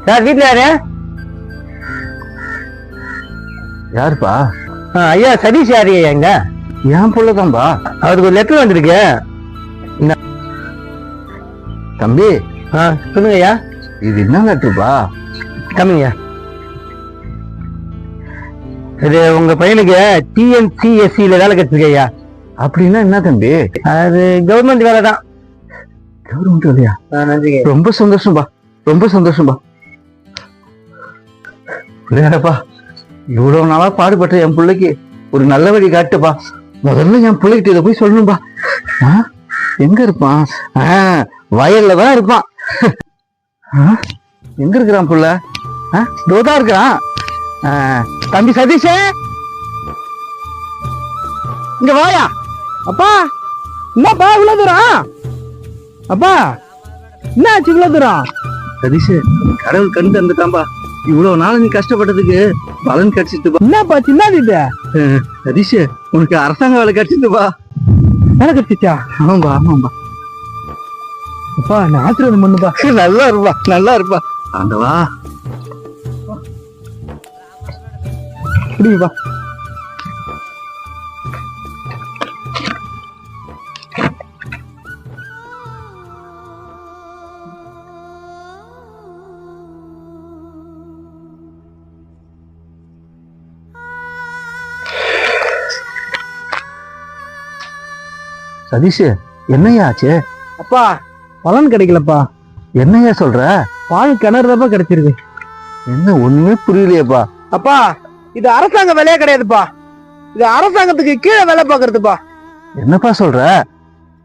Sir வீட்டுல யாரு? யாருப்பா? ஐயா சதீஷ் யாரு ஐயா? எங்க என் புள்ளதான்பா. அவருக்கு ஒரு லெட்டர் வந்திருக்கு. தம்பி சொல்லுங்க ஐயா. இது என்ன லெட்டருப்பா? கம்மியா இது உங்க பையனுக்கு TNCSC-ல வேலை கிடைச்சிருக்கு ஐயா. அப்படின்னா என்ன தம்பி? அது கவர்மெண்ட் வேலை தான். கவர்மெண்ட் வேலையா? நன்றிங்க. ரொம்ப சந்தோஷம்பா, ரொம்ப சந்தோஷம்பா. பிள்ளையாரப்பா, இவ்வளவு நாளா பாடுபட்ட என் பிள்ளைக்கு ஒரு நல்ல வழி காட்டுப்பா. முதல்ல என் பிள்ளைகிட்ட இதை போய் சொல்லணும்பா. எங்க இருப்பான்? வயல்ல தான் இருப்பான். எங்க இருக்கிறான் புள்ள? தோதான் இருக்கிறான். தம்பி சதீஷ், இங்க வாயா. அப்பா என்னப்பா இவ்வளவு தூரம்? அப்பா என்ன ஆச்சு இவ்வளவு தூரம்? சதீஷ், கடவுள் கண் தந்துட்டான்பா. இவ்வளவு நாள் நீ கஷ்டப்பட்டதுக்கு பலன் கிடைச்சிட்டுப்பா. என்னப்பா சின்னது இது? சதீஷ், உனக்கு அரசாங்க வேலை கிடைச்சிட்டுப்பா. வேலை கிடைச்சிச்சா? ஆமாம்பா, ஆமாம்பா. அப்பா நான் ஆசீர்வாதம் பண்ணுப்பா. நல்லா இருப்பா, நல்லா இருப்பா. ஆண்டவா, புரியுப்பா. சதீஷ், என்னையா ஆச்சு? அப்பா பலன் கிடைக்கலப்பா. என்னையா சொல்ற? பால் கிணறுதாப்பா கிடைச்சிருக்கு. என்ன ஒண்ணுமே புரியலையேப்பா. அப்பா இது அரசாங்க வேலையே கிடையாதுப்பா. இது அரசாங்கத்துக்கு கீழே வேலை பாக்குறதுப்பா. என்னப்பா சொல்ற?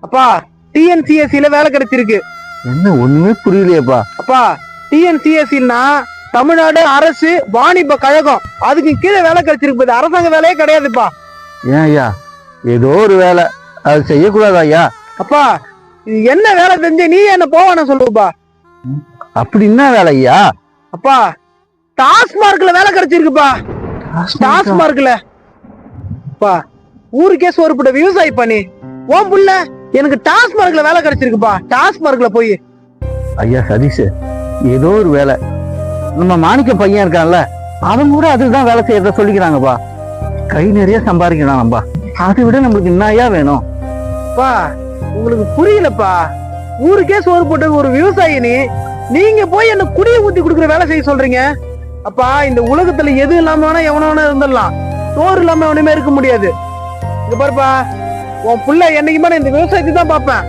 அப்பா TNCSC-ல வேலை கிடைச்சிருக்கு. என்ன ஒண்ணுமே புரியலையேப்பா. அப்பா TNCSC-னா தமிழ்நாடு அரசு வாணிப கழகம், அதுக்கு கீழே வேலை கிடைச்சிருக்கு. இது அரசாங்க வேலையே கிடையாதுப்பா. ஏன் ஐயா, ஏதோ ஒரு வேலை, அது செய்யக்கூடாதா ஐயா? அப்பா இது என்ன வேலை செஞ்சு நீ என்ன போவான சொல்லுப்பா. அப்படி என்ன வேலை ஐயா? அப்பா டாஸ்மார்க்ல வேலை கிடைச்சிருக்குப்பா. டாஸ்மார்க்ல அப்பா ஊருக்கே சோறுபட்ட விவசாயி பண்ணி ஓம் புள்ள எனக்கு டாஸ்மார்க்ல வேலை கிடைச்சிருக்குப்பா. டாஸ்மார்க்ல போய். ஐயா சதீஷ், ஏதோ ஒரு வேலை. நம்ம மாணிக்க பையன் இருக்கான்ல, அவன் கூட அதுதான் வேலை செய்யறத சொல்லிக்கிறாங்கப்பா. கை நிறைய சம்பாதிக்கிறானப்பா. அதை விட நம்மளுக்கு என்னையா வேணும்? அப்பா உங்களுக்கு புரியலப்பா. ஊருக்கே சோறு போட்ட ஒரு விவசாயி நீங்க போய் என்ன குடியை ஊத்தி குடுக்குற வேலை செய்ய சொல்றீங்க. அப்பா இந்த உலகத்துல எது இல்லாம வேணா எவன வேணா இருந்துடலாம், சோறு இல்லாம எவனுமே இருக்க முடியாது. இங்க பாருப்பா, உன் புள்ள என்னைக்குமே இந்த விவசாயத்தை தான் பாப்பேன்.